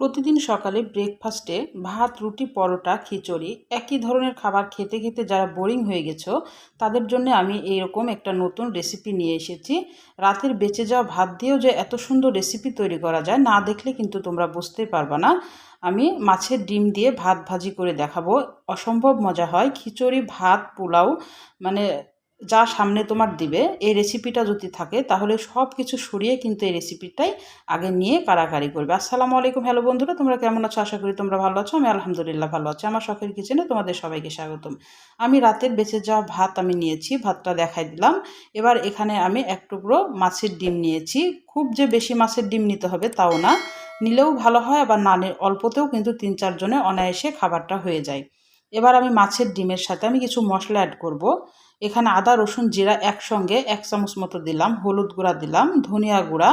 প্রতিদিন সকালে ব্রেকফাস্টে ভাত, রুটি, পরোটা, খিচুড়ি একই ধরনের খাবার খেতে খেতে যারা বোরিং হয়ে গেছো তাদের জন্য আমি এইরকম একটা নতুন রেসিপি নিয়ে এসেছি। রাতের বেঁচে যাওয়া ভাত দিয়েও যে এত সুন্দর রেসিপি তৈরি করা যায়, না দেখলে কিন্তু তোমরা বুঝতেই পারবা না। আমি মাছের ডিম দিয়ে ভাত ভাজি করে দেখাবো। অসম্ভব মজা হয়। খিচুড়ি, ভাত, পোলাও, মানে যা সামনে তোমার দিবে এই রেসিপিটা যদি থাকে তাহলে সব কিছু সরিয়ে কিন্তু এই রেসিপিটাই আগে নিয়ে কারাকারি করবে। আসসালামু আলাইকুম, হ্যালো বন্ধুরা, তোমরা কেমন আছো? আশা করি তোমরা ভালো আছো। আমি আলহামদুলিল্লাহ ভালো আছি। আমার শখের কিচেনে তোমাদের সবাইকে স্বাগতম। আমি রাতের বেঁচে যাওয়া ভাত আমি নিয়েছি, ভাতটা দেখাই দিলাম। এবার এখানে আমি এক টুকরো মাছের ডিম নিয়েছি। খুব যে বেশি মাছের ডিম নিতে হবে তাও না, নিলেও ভালো হয়, আবার না অল্পতেও কিন্তু ৩-৪ জনে অনায়াসে খাবারটা হয়ে যায়। এবার আমি মাছের ডিমের সাথে আমি কিছু মশলা অ্যাড করব। এখানে আদা, রসুন, জিরা একসঙ্গে ১ চামচ মতো দিলাম, হলুদ গুঁড়া দিলাম, ধনিয়া গুঁড়া,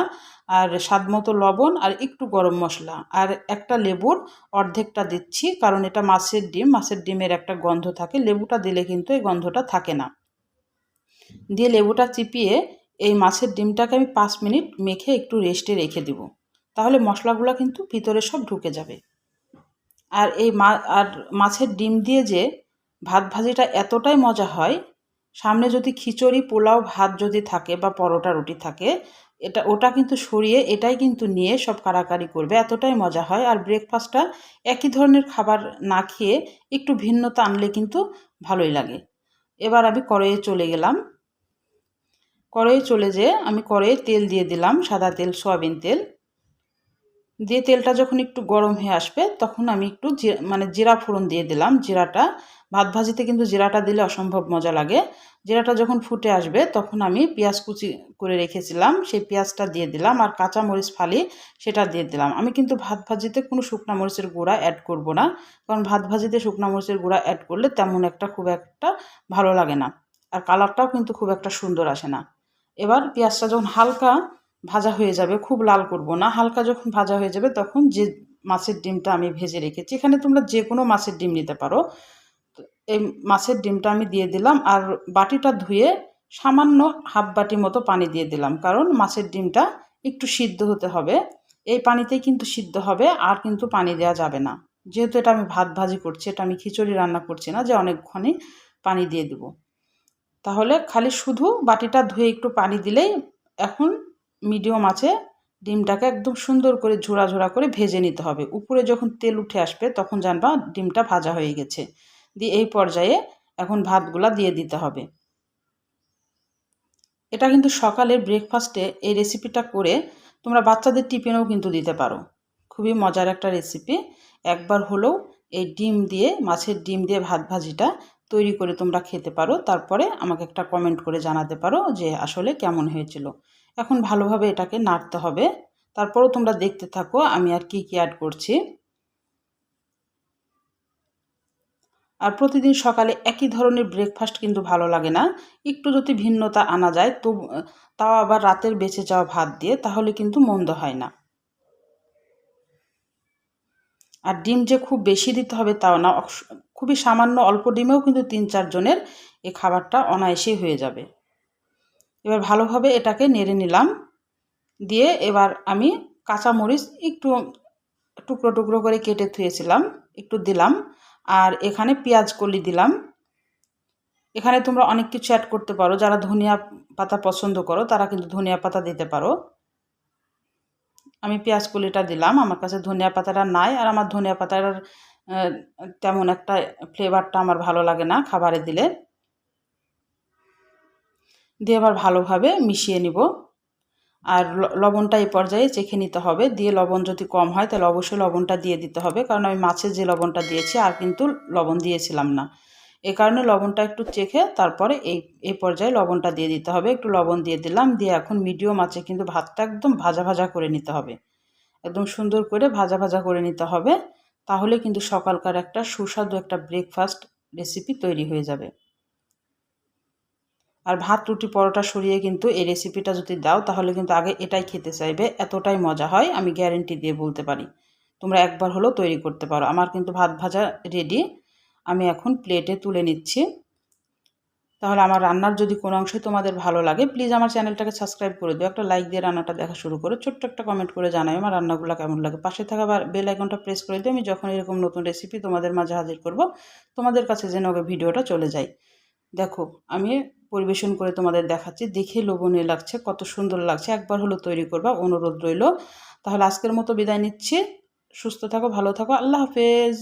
আর স্বাদ মতো লবণ, আর একটু গরম মশলা, আর একটা লেবুর অর্ধেকটা দিচ্ছি, কারণ এটা মাছের ডিম, মাছের ডিমের একটা গন্ধ থাকে, লেবুটা দিলে কিন্তু এই গন্ধটা থাকে না। দিয়ে লেবুটা চিপিয়ে এই মাছের ডিমটাকে আমি ৫ মিনিট মেখে একটু রেস্টে রেখে দেব। তাহলে মশলাগুলো কিন্তু ভিতরে সব ঢুকে যাবে। আর আর মাছের ডিম দিয়ে যে ভাত ভাজিটা এতটাই মজা হয়, সামনে যদি খিচুড়ি, পোলাও, ভাত যদি থাকে বা পরোটা, রুটি থাকে, ওটা কিন্তু সরিয়ে এটাই কিন্তু নিয়ে সব কারাকারি করবে, এতটাই মজা হয়। আর ব্রেকফাস্টটা একই ধরনের খাবার না খেয়ে একটু ভিন্নতা আনলে কিন্তু ভালোই লাগে। এবার আমি কড়াইয়ে চলে গেলাম। কড়াইয়ে চলে যেয়ে আমি কড়াইয়ে তেল দিয়ে দিলাম, সাদা তেল, সয়াবিন তেল দিয়ে তেলটা যখন একটু গরম হয়ে আসবে তখন আমি একটু জিরা ফোড়ন দিয়ে দিলাম। জিরাটা ভাত ভাজিতে কিন্তু জিরাটা দিলে অসম্ভব মজা লাগে। জিরাটা যখন ফুটে আসবে তখন আমি পেঁয়াজ কুচি করে রেখেছিলাম, সেই পেঁয়াজটা দিয়ে দিলাম, আর কাঁচা মরিচ ফালি সেটা দিয়ে দিলাম। আমি কিন্তু ভাত ভাজিতে কোনো শুকনা মরিচের গুঁড়া অ্যাড করব না, কারণ ভাত ভাজিতে শুকনা মরিচের গুঁড়া অ্যাড করলে তেমন খুব একটা ভালো লাগে না, আর কালারটাও কিন্তু খুব একটা সুন্দর আসে না। এবার পেঁয়াজটা যখন হালকা ভাজা হয়ে যাবে, খুব লাল করব না, হালকা যখন ভাজা হয়ে যাবে তখন যে মাছের ডিমটা আমি ভেজে রেখেছি, এখানে তোমরা যে কোনো মাছের ডিম নিতে পারো, এই মাছের ডিমটা আমি দিয়ে দিলাম, আর বাটিটা ধুয়ে সামান্য হাফ বাটি মতো পানি দিয়ে দিলাম, কারণ মাছের ডিমটা একটু সিদ্ধ হতে হবে। এই পানিতেই কিন্তু সিদ্ধ হবে, আর কিন্তু পানি দেওয়া যাবে না। যেহেতু এটা আমি ভাত ভাজি করছি, এটা আমি খিচুড়ি রান্না করছি না যে অনেকক্ষণই পানি দিয়ে দেবো। তাহলে খালি শুধু বাটিটা ধুয়ে একটু পানি দিলেই এখন মিডিয়াম আঁচে ডিমটাকে একদম সুন্দর করে ঝোড়া ঝোড়া করে ভেজে নিতে হবে। উপরে যখন তেল উঠে আসবে তখন জানবা ডিমটা ভাজা হয়ে গেছে। দিয়ে এই পর্যায়ে এখন ভাতগুলা দিয়ে দিতে হবে। এটা কিন্তু সকালের ব্রেকফাস্টে এই রেসিপিটা করে তোমরা বাচ্চাদের টিফিনেও কিন্তু দিতে পারো। খুবই মজার একটা রেসিপি। একবার হলেও এই ডিম দিয়ে, মাছের ডিম দিয়ে ভাত ভাজিটা তৈরি করে তোমরা খেতে পারো, তারপরে আমাকে একটা কমেন্ট করে জানাতে পারো যে আসলে কেমন হয়েছিল। এখন ভালোভাবে এটাকে নাড়তে হবে। তারপরও তোমরা দেখতে থাকো আমি আর কি কি অ্যাড করছি। আর প্রতিদিন সকালে একই ধরনের ব্রেকফাস্ট কিন্তু ভালো লাগে না। একটু যদি ভিন্নতা আনা যায় তো, তাও আবার রাতের বেঁচে যাওয়া ভাত দিয়ে, তাহলে কিন্তু মন্দ হয় না। আর ডিম যে খুব বেশি দিতে হবে তাও না, খুবই সামান্য অল্প ডিমেও কিন্তু ৩-৪ জনের এই খাবারটা অনায়াসেই হয়ে যাবে। এবার ভালোভাবে এটাকে নেড়ে নিলাম। দিয়ে এবার আমি কাঁচামরিচ একটু টুকরো টুকরো করে কেটে ধুয়েছিলাম, একটু দিলাম, আর এখানে পেঁয়াজ কলি দিলাম। এখানে তোমরা অনেক কিছু অ্যাড করতে পারো, যারা ধনিয়া পাতা পছন্দ করো তারা কিন্তু ধনিয়া পাতা দিতে পারো। আমি পেঁয়াজ কলিটা দিলাম, আমার কাছে ধনিয়া পাতাটা নাই, আর আমার ধনিয়া পাতার তেমন একটা ফ্লেভারটা আমার ভালো লাগে না খাবারে দিলে। দিয়ে আবার ভালোভাবে মিশিয়ে নিব। আর লবণটা এই পর্যায়ে চেখে নিতে হবে। দিয়ে লবণ যদি কম হয় তাহলে অবশ্যই লবণটা দিয়ে দিতে হবে, কারণ আমি মাছে যে লবণটা দিয়েছি আর কিন্তু লবণ দিয়েছিলাম না। এই কারণে লবণটা একটু চেখে তারপরে এই পর্যায়ে লবণটা দিয়ে দিতে হবে। একটু লবণ দিয়ে দিলাম। দিয়ে এখন মিডিয়াম আঁচে কিন্তু ভাতটা একদম ভাজা ভাজা করে নিতে হবে, একদম সুন্দর করে ভাজা ভাজা করে নিতে হবে। তাহলে কিন্তু সকালকার একটা সুস্বাদু একটা ব্রেকফাস্ট রেসিপি তৈরি হয়ে যাবে। আর ভাত, রুটি, পরোটা সরিয়ে কিন্তু এই রেসিপিটা যদি দাও তাহলে কিন্তু আগে এটাই খেতে চাইবে, এতটাই মজা হয়, আমি গ্যারেন্টি দিয়ে বলতে পারি। তোমরা একবার হলেও তৈরি করতে পারো। আমার কিন্তু ভাত ভাজা রেডি। আমি এখন প্লেটে তুলে নিচ্ছি। তাহলে আমার রান্নার যদি কোনো অংশই তোমাদের ভালো লাগে প্লিজ আমার চ্যানেলটাকে সাবস্ক্রাইব করে দিও, একটা লাইক দিয়ে রান্নাটা দেখা শুরু করো, ছোট্ট একটা কমেন্ট করে জানাই আমার রান্নাগুলো কেমন লাগে। পাশে থাকা বেল আইকনটা প্রেস করে দিও, আমি যখন এরকম নতুন রেসিপি তোমাদের মাঝে হাজির করব তোমাদের কাছে যেন আগে ভিডিওটা চলে যায়। দেখো আমি পরিবেশন করে তোমাদের দেখাচ্ছি, দেখে লোভনীয় লাগছে, কত সুন্দর লাগছে, একবার হলো তৈরি করবা, অনুরোধ রইল। তাহলে আজকের মতো বিদায় নিচ্ছি, সুস্থ থাকো, ভালো থাকো, আল্লাহ হাফেজ।